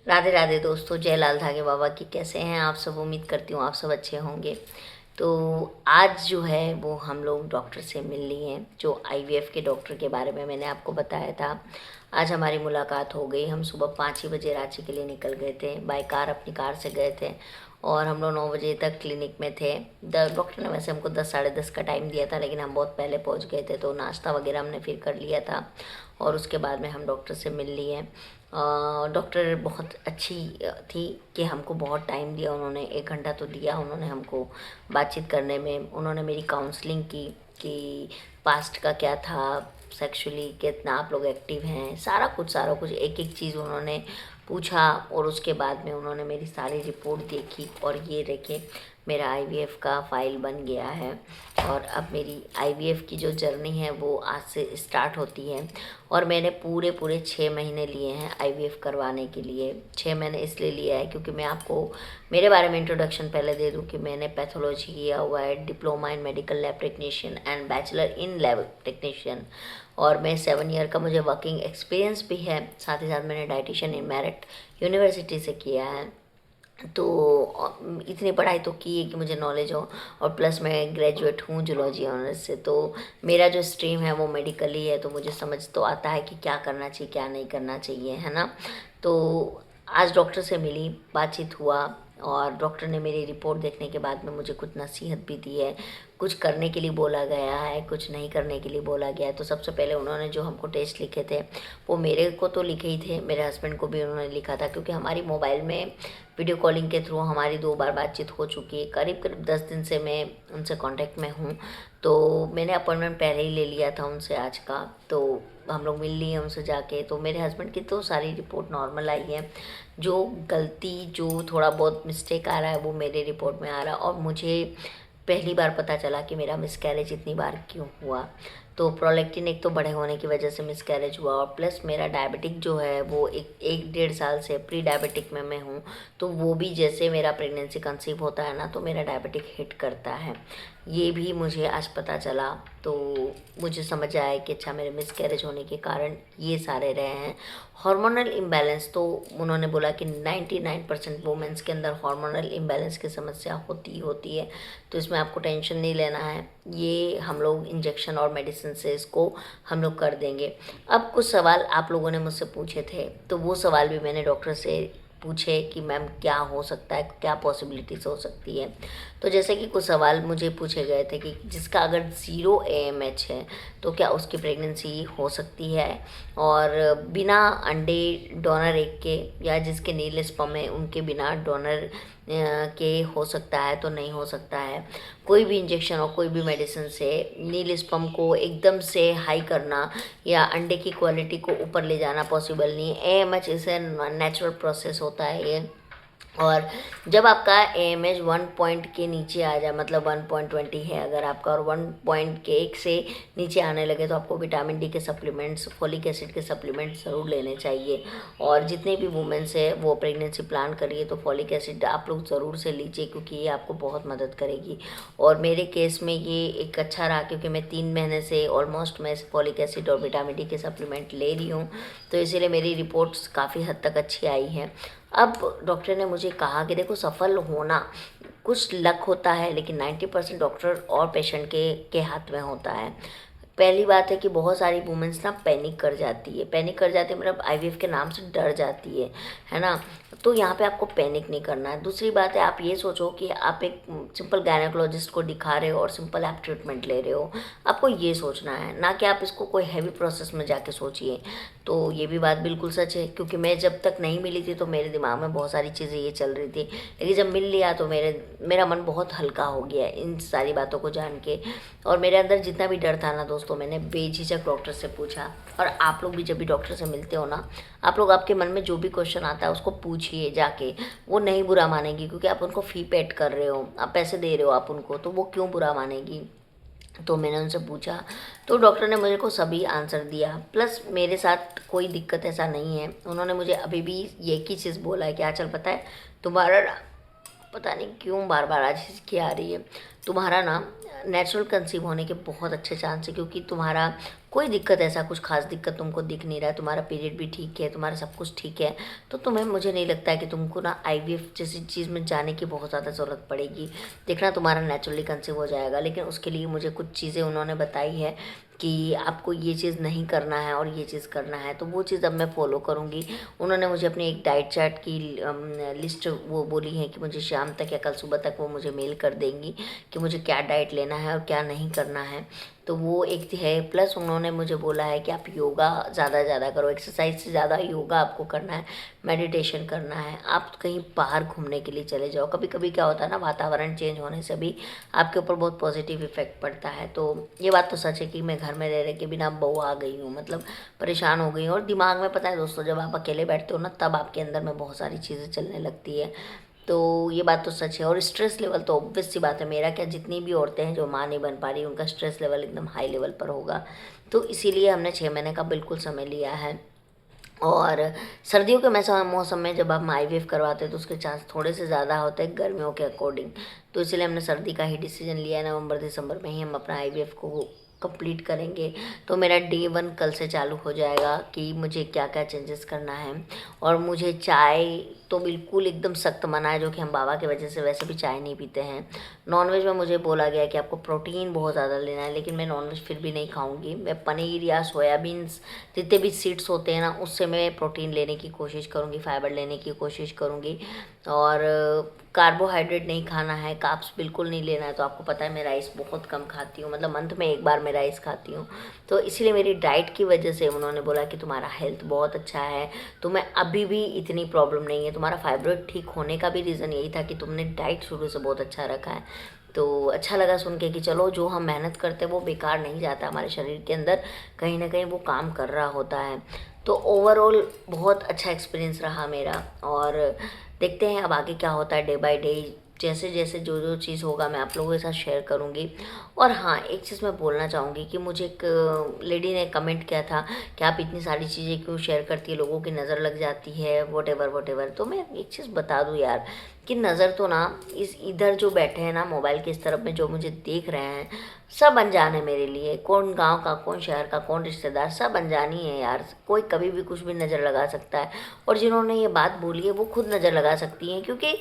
राधे राधे दोस्तों, जय लाल धागे बाबा की। कैसे हैं आप सब? उम्मीद करती हूँ आप सब अच्छे होंगे। तो आज जो है वो हम लोग डॉक्टर से मिल लिए हैं, जो आईवीएफ के डॉक्टर के बारे में मैंने आपको बताया था। आज हमारी मुलाकात हो गई। हम सुबह 5 ही बजे रांची के लिए निकल गए थे, बाय कार, अपनी कार से गए थे और हम लोग 9 बजे तक क्लिनिक में थे। डॉक्टर ने वैसे हमको 10 साढ़े 10 का टाइम दिया था, लेकिन हम बहुत पहले पहुंच गए थे, तो नाश्ता वगैरह हमने फिर कर लिया था और उसके बाद में हम डॉक्टर से मिल लिए। डॉक्टर बहुत अच्छी थी कि हमको बहुत टाइम दिया उन्होंने, 1 घंटा तो दिया उन्होंने हमको बातचीत करने में। उन्होंने मेरी काउंसलिंग की कि पास्ट का क्या था, सेक्सुअली कितना आप लोग एक्टिव हैं, सारा कुछ एक एक चीज़ उन्होंने पूछा और उसके बाद में उन्होंने मेरी सारी रिपोर्ट देखी और ये देखे मेरा आईवीएफ का फाइल बन गया है। और अब मेरी आईवीएफ की जो जर्नी है वो आज से स्टार्ट होती है और मैंने पूरे पूरे 6 महीने लिए हैं आईवीएफ करवाने के लिए। 6 महीने इसलिए लिया है क्योंकि मैं आपको मेरे बारे में इंट्रोडक्शन पहले दे दूं कि मैंने पैथोलॉजी किया हुआ है, diploma in medical lab technician and bachelor in lab technician, और मैं 7 ईयर का मुझे वर्किंग एक्सपीरियंस भी है। साथ ही साथ मैंने डाइटिशियन इन मेरिट यूनिवर्सिटी से किया है। तो इतनी पढ़ाई तो की है कि मुझे नॉलेज हो, और प्लस मैं ग्रेजुएट हूँ जूलॉजी ऑनर्स से। तो मेरा जो स्ट्रीम है वो मेडिकल ही है, तो मुझे समझ तो आता है कि क्या करना चाहिए क्या नहीं करना चाहिए, है ना। तो आज डॉक्टर से मिली, बातचीत हुआ और डॉक्टर ने मेरी रिपोर्ट देखने के बाद में मुझे कुछ नसीहत भी दी है। कुछ करने के लिए बोला गया है, कुछ नहीं करने के लिए बोला गया है। तो सबसे पहले उन्होंने जो हमको टेस्ट लिखे थे वो मेरे को तो लिखे ही थे, मेरे हस्बैंड को भी उन्होंने लिखा था, क्योंकि हमारी मोबाइल में वीडियो कॉलिंग के थ्रू हमारी 2 बार बातचीत हो चुकी है। करीब करीब 10 दिन से मैं उनसे कांटेक्ट में हूँ। तो मैंने अपॉइंटमेंट पहले ही ले लिया था उनसे आज का, तो हम लोग मिल लिए उनसे जाके। तो मेरे हस्बैंड की तो सारी रिपोर्ट नॉर्मल आई है। जो गलती, जो थोड़ा बहुत मिस्टेक आ रहा है वो मेरे रिपोर्ट में आ रहा है। और मुझे पहली बार पता चला कि मेरा मिसकैरेज इतनी बार क्यों हुआ। तो प्रोलैक्टिन एक तो बड़े होने की वजह से मिसकैरेज हुआ, और प्लस मेरा डायबिटिक जो है वो एक 1.5 साल से प्री डायबिटिक में मैं हूँ। तो वो भी जैसे मेरा प्रेगनेंसी कंसीव होता है ना, तो मेरा डायबिटिक हिट करता है। ये भी मुझे आज पता चला। तो मुझे समझ आया कि अच्छा, मेरे मिसकैरेज होने के कारण ये सारे रहे हैं। हार्मोनल इम्बैलेंस, तो उन्होंने बोला कि 99% वुमेंस के अंदर हार्मोनल इम्बैलेंस की समस्या होती है। तो इसमें आपको टेंशन नहीं लेना है, ये हम लोग इंजेक्शन और मेडिसिन से इसको हम लोग कर देंगे। अब कुछ सवाल आप लोगों ने मुझसे पूछे थे, तो वो सवाल भी मैंने डॉक्टर से पूछे कि मैम क्या हो सकता है, क्या पॉसिबिलिटीज़ हो सकती है। तो जैसे कि कुछ सवाल मुझे पूछे गए थे कि जिसका अगर 0 AMH है तो क्या उसकी प्रेगनेंसी हो सकती है, और बिना अंडे डोनर एग के, या जिसके नील स्पर्म है उनके बिना डोनर के हो सकता है तो नहीं हो सकता है। कोई भी इंजेक्शन और कोई भी मेडिसिन से नील स्पर्म को एकदम से हाई करना या अंडे की क्वालिटी को ऊपर ले जाना पॉसिबल नहीं है। AMH इसे नेचुरल प्रोसेस होता है ये। और जब आपका AMH 1 पॉइंट के नीचे आ जाए, मतलब 1.20 है अगर आपका, और 1 पॉइंट से नीचे आने लगे, तो आपको विटामिन डी के सप्लीमेंट्स, फोलिक एसिड के सप्लीमेंट्स ज़रूर लेने चाहिए। और जितने भी वुमेन्स है वो प्रेगनेंसी प्लान करिए तो फॉलिक एसिड आप लोग ज़रूर से लीजिए, क्योंकि ये आपको बहुत मदद करेगी। और मेरे केस में ये एक अच्छा रहा, क्योंकि मैं 3 महीने से ऑलमोस्ट मैं फॉलिक एसिड और विटामिन डी के सप्लीमेंट ले रही हूँ, तो इसीलिए मेरी रिपोर्ट्स काफ़ी हद तक अच्छी आई हैं। अब डॉक्टर ने मुझे कहा कि देखो, सफल होना कुछ लक होता है, लेकिन 90% डॉक्टर और पेशेंट के हाथ में होता है। पहली बात है कि बहुत सारी वुमेन्स ना पैनिक कर जाती है, मतलब आईवीएफ के नाम से डर जाती है ना। तो यहाँ पे आपको पैनिक नहीं करना है। दूसरी बात है, आप ये सोचो कि आप एक सिंपल गायनेकोलॉजिस्ट को दिखा रहे हो और सिंपल आप ट्रीटमेंट ले रहे हो, आपको ये सोचना है, ना कि आप इसको कोई हैवी प्रोसेस में जाके सोचिए। तो ये भी बात बिल्कुल सच है, क्योंकि मैं जब तक नहीं मिली थी तो मेरे दिमाग में बहुत सारी चीज़ें ये चल रही थी, लेकिन जब मिल लिया तो मेरा मन बहुत हल्का हो गया इन सारी बातों को जान के। और मेरे अंदर जितना भी डर था ना दोस्तों, मैंने बेझिझक डॉक्टर से पूछा। और आप लोग भी जब भी डॉक्टर से मिलते हो ना, आप लोग आपके मन में जो भी क्वेश्चन आता है उसको पूछिए जाके। वो नहीं बुरा मानेगी, क्योंकि आप उनको फ़ी पेड कर रहे हो, आप पैसे दे रहे हो आप उनको, तो वो क्यों बुरा मानेगी। तो मैंने उनसे पूछा, तो डॉक्टर ने मुझे को सभी आंसर दिया। प्लस मेरे साथ कोई दिक्कत ऐसा नहीं है। उन्होंने मुझे अभी भी एक ही चीज़ बोला है कि आंचल, पता है तुम्हारा, पता नहीं क्यों बार बार आज इसकी आ रही है, तुम्हारा ना नेचुरल कंसीव होने के बहुत अच्छे चांस है, क्योंकि तुम्हारा कोई दिक्कत, ऐसा कुछ खास दिक्कत तुमको दिख नहीं रहा है, तुम्हारा पीरियड भी ठीक है, तुम्हारा सब कुछ ठीक है। तो तुम्हें, मुझे नहीं लगता है कि तुमको ना आईवीएफ जैसी चीज़ में जाने की बहुत ज़्यादा ज़रूरत पड़ेगी। देखना तुम्हारा नेचुरली कंसीव हो जाएगा। लेकिन उसके लिए मुझे कुछ चीज़ें उन्होंने बताई है कि आपको ये चीज़ नहीं करना है और ये चीज़ करना है, तो वो चीज़ अब मैं फॉलो करूँगी। उन्होंने मुझे अपनी एक डाइट चार्ट की लिस्ट वो बोली है कि मुझे शाम तक या कल सुबह तक वो मुझे मेल कर देंगी कि मुझे क्या डाइट लेना है और क्या नहीं करना है। तो वो एक है। प्लस उन्होंने मुझे बोला है कि आप योगा ज़्यादा से ज़्यादा करो, एक्सरसाइज से ज़्यादा योगा आपको करना है, मेडिटेशन करना है, आप कहीं बाहर घूमने के लिए चले जाओ। कभी कभी क्या होता है ना, वातावरण चेंज होने से भी आपके ऊपर बहुत पॉजिटिव इफेक्ट पड़ता है। तो ये बात तो सच है कि मैं घर में रह के बिना बहू आ गई हूँ, मतलब परेशान हो गई हूँ। और दिमाग में, पता है दोस्तों, जब आप अकेले बैठते हो ना, तब आपके अंदर में बहुत सारी चीज़ें चलने लगती है। तो ये बात तो सच है। और स्ट्रेस लेवल तो ऑब्वियस सी बात है, मेरा क्या, जितनी भी औरतें हैं जो माँ नहीं बन पा रही, उनका स्ट्रेस लेवल एकदम हाई लेवल पर होगा। तो इसीलिए हमने 6 महीने का बिल्कुल समय लिया है। और सर्दियों के मौसम में जब आप आईवीएफ करवाते हैं तो उसके चांस थोड़े से ज़्यादा होते हैं गर्मियों के अकॉर्डिंग। तो इसलिए हमने सर्दी का ही डिसीजन लिया है। नवंबर दिसंबर में ही हम अपना आईवीएफ को कंप्लीट करेंगे। तो मेरा डे 1 कल से चालू हो जाएगा कि मुझे क्या क्या चेंजेस करना है। और मुझे चाय तो बिल्कुल एकदम सख्त मना है, जो कि हम बाबा की वजह से वैसे भी चाय नहीं पीते हैं। नॉनवेज में मुझे बोला गया कि आपको प्रोटीन बहुत ज़्यादा लेना है, लेकिन मैं नॉनवेज फिर भी नहीं खाऊंगी। मैं पनीर या सोयाबीन्स, जितने भी सीड्स होते हैं ना, उससे मैं प्रोटीन लेने की कोशिश करूँगी, फाइबर लेने की कोशिश करूँगी। और कार्बोहाइड्रेट नहीं खाना है, कार्ब्स बिल्कुल नहीं लेना है। तो आपको पता है मैं राइस बहुत कम खाती हूँ, मतलब मंथ में एक बार मैं राइस खाती हूँ। तो इसीलिए मेरी डाइट की वजह से उन्होंने बोला कि तुम्हारा हेल्थ बहुत अच्छा है, तुम्हें अभी भी इतनी प्रॉब्लम नहीं है। तुम्हारा फाइब्रॉइड ठीक होने का भी रीज़न यही था कि तुमने डाइट शुरू से बहुत अच्छा रखा है। तो अच्छा लगा सुन के कि चलो, जो हम मेहनत करते हैं वो बेकार नहीं जाता, हमारे शरीर के अंदर कहीं ना कहीं वो काम कर रहा होता है। तो ओवरऑल बहुत अच्छा एक्सपीरियंस रहा मेरा। और देखते हैं अब आगे क्या होता है, डे बाय डे जैसे जैसे जो जो चीज़ होगा मैं आप लोगों के साथ शेयर करूँगी। और हाँ, एक चीज़ मैं बोलना चाहूँगी कि मुझे एक लेडी ने कमेंट किया था कि आप इतनी सारी चीज़ें क्यों शेयर करती है, लोगों की नज़र लग जाती है, वट एवर। तो मैं एक चीज़ बता दूँ यार, कि नज़र तो ना, इस इधर जो बैठे हैं ना मोबाइल के इस तरफ में, जो मुझे देख रहे हैं, सब अनजान है मेरे लिए। कौन गांव का, कौन शहर का, कौन रिश्तेदार, सब अनजानी है यार। कोई कभी भी कुछ भी नज़र लगा सकता है। और जिन्होंने ये बात बोली है वो खुद नज़र लगा सकती हैं, क्योंकि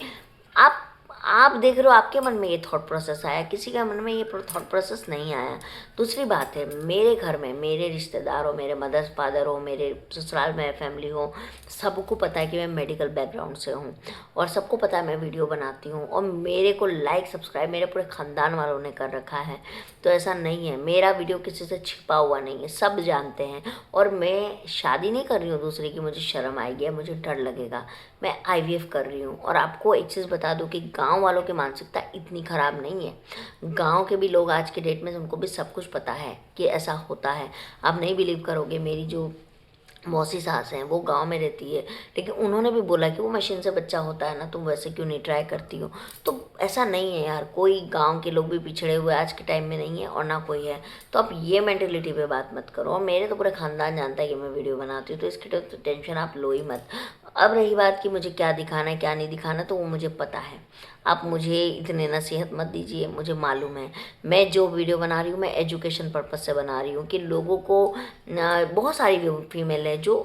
आप देख रहे हो, आपके मन में ये थॉट प्रोसेस आया, किसी के मन में ये थॉट प्रोसेस नहीं आया। दूसरी बात है, मेरे घर में मेरे रिश्तेदार हो, मेरे मदर फादर हो, मेरे ससुराल में फैमिली हो, सबको पता है कि मैं मेडिकल बैकग्राउंड से हूँ। और सबको पता है मैं वीडियो बनाती हूँ। और मेरे को लाइक सब्सक्राइब मेरे पूरे ख़ानदान वालों ने कर रखा है। तो ऐसा नहीं है, मेरा वीडियो किसी से छिपा हुआ नहीं है, सब जानते हैं। और मैं शादी नहीं कर रही हूँ दूसरे की, मुझे शर्म आएगी, मुझे डर लगेगा। मैं आईवीएफ कर रही हूँ। और आपको एक चीज़ बता दूँ कि गांव वालों की मानसिकता इतनी ख़राब नहीं है। गांव के भी लोग आज के डेट में, उनको भी सब कुछ पता है कि ऐसा होता है। आप नहीं बिलीव करोगे, मेरी जो मौसी सास हैं वो गांव में रहती है, लेकिन उन्होंने भी बोला कि वो मशीन से बच्चा होता है ना, तुम वैसे क्यों नहीं ट्राई करती हो। तो ऐसा नहीं है यार, कोई गांव के लोग भी पिछड़े हुए आज के टाइम में नहीं है, और ना कोई है। तो आप ये मेंटेलिटी पे बात मत करो। और मेरे तो पूरे ख़ानदान जानता है कि मैं वीडियो बनाती हूँ, तो इसकी तो टेंशन आप लो ही मत। अब रही बात कि मुझे क्या दिखाना है क्या नहीं दिखाना, तो वो मुझे पता है। आप मुझे इतने नसीहत मत दीजिए, मुझे मालूम है मैं जो वीडियो बना रही हूँ मैं एजुकेशन पर्पज़ से बना रही हूँ, कि लोगों को बहुत सारी फीमेल है जो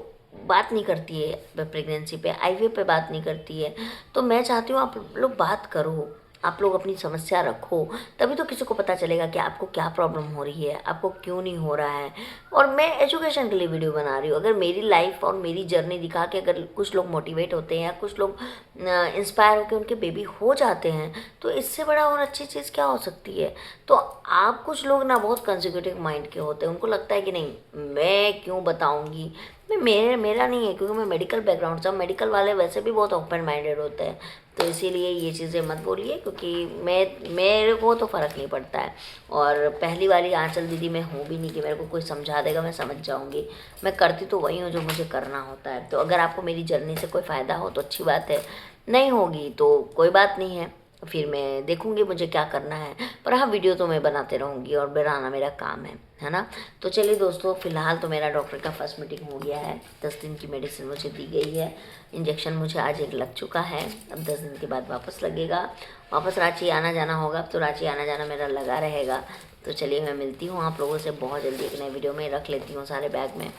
बात नहीं करती है प्रेगनेंसी पे, आईवीएफ पे बात नहीं करती है। तो मैं चाहती हूँ आप लोग बात करो, आप लोग अपनी समस्या रखो, तभी तो किसी को पता चलेगा कि आपको क्या प्रॉब्लम हो रही है, आपको क्यों नहीं हो रहा है। और मैं एजुकेशन के लिए वीडियो बना रही हूँ। अगर मेरी लाइफ और मेरी जर्नी दिखा के अगर कुछ लोग मोटिवेट होते हैं या कुछ लोग इंस्पायर होकर उनके बेबी हो जाते हैं, तो इससे बड़ा और अच्छी चीज़ क्या हो सकती है। तो आप, कुछ लोग ना बहुत कंसेक्यूटिव माइंड के होते हैं, उनको लगता है कि नहीं मैं क्यों बताऊँगी। मेरा नहीं है, क्योंकि मैं मेडिकल बैकग्राउंड से, मेडिकल वाले वैसे भी बहुत ओपन माइंडेड होते हैं। तो इसीलिए ये चीज़ें मत बोलिए, क्योंकि मेरे को तो फ़र्क नहीं पड़ता है। और पहली वाली आंचल दीदी मैं हूँ भी नहीं कि मेरे को कोई समझा देगा मैं समझ जाऊँगी। मैं करती तो वही हूँ जो मुझे करना होता है। तो अगर आपको मेरी जर्नी से कोई फ़ायदा हो तो अच्छी बात है, नहीं होगी तो कोई बात नहीं है। फिर मैं देखूंगी मुझे क्या करना है। पर हाँ, वीडियो तो मैं बनाते रहूँगी और बनाना मेरा काम है ना। तो चलिए दोस्तों, फिलहाल तो मेरा डॉक्टर का फर्स्ट मीटिंग हो गया है। 10 दिन की मेडिसिन मुझे दी गई है। इंजेक्शन मुझे आज एक लग चुका है, अब 10 दिन के बाद वापस लगेगा। वापस रांची आना जाना होगा, अब तो रांची आना जाना मेरा लगा रहेगा। तो चलिए मैं मिलती हूँ आप लोगों से बहुत जल्दी एक नए वीडियो में। रख लेती हूँ सारे बैग में,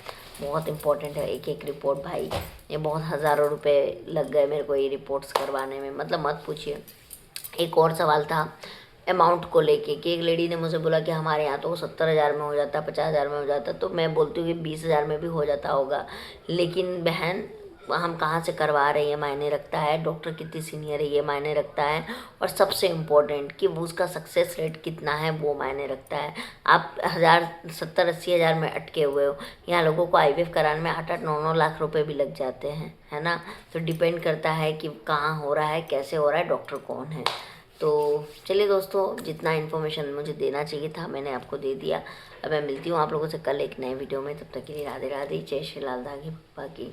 बहुत इंपॉर्टेंट है एक एक रिपोर्ट भाई। ये बहुत हज़ारों रुपए लग गए मेरे को ये रिपोर्ट्स करवाने में, मतलब मत पूछिए। एक और सवाल था अमाउंट को लेके कि एक लेडी ने मुझे बोला कि हमारे यहाँ तो 70,000 में हो जाता, 50,000 में हो जाता। तो मैं बोलती हूँ कि 20,000 में भी हो जाता होगा, लेकिन बहन हम कहाँ से करवा रहे हैं मायने रखता है, डॉक्टर कितनी सीनियर है ये मायने रखता है, और सबसे इम्पोर्टेंट कि वो उसका सक्सेस रेट कितना है वो मायने रखता है। आप 70-80 हज़ार में अटके हुए हो, यहाँ लोगों को IVF कराने में 8-8, 9-9 लाख रुपए भी लग जाते हैं, है ना। तो डिपेंड करता है कि कहाँ हो रहा है, कैसे हो रहा है, डॉक्टर कौन है। तो चलिए दोस्तों, जितना इन्फॉर्मेशन मुझे देना चाहिए था मैंने आपको दे दिया। अब मैं मिलती हूँ आप लोगों से कल एक नए वीडियो में। तब तक के लिए राधे राधे, जय श्री लाल धागी बाबा की।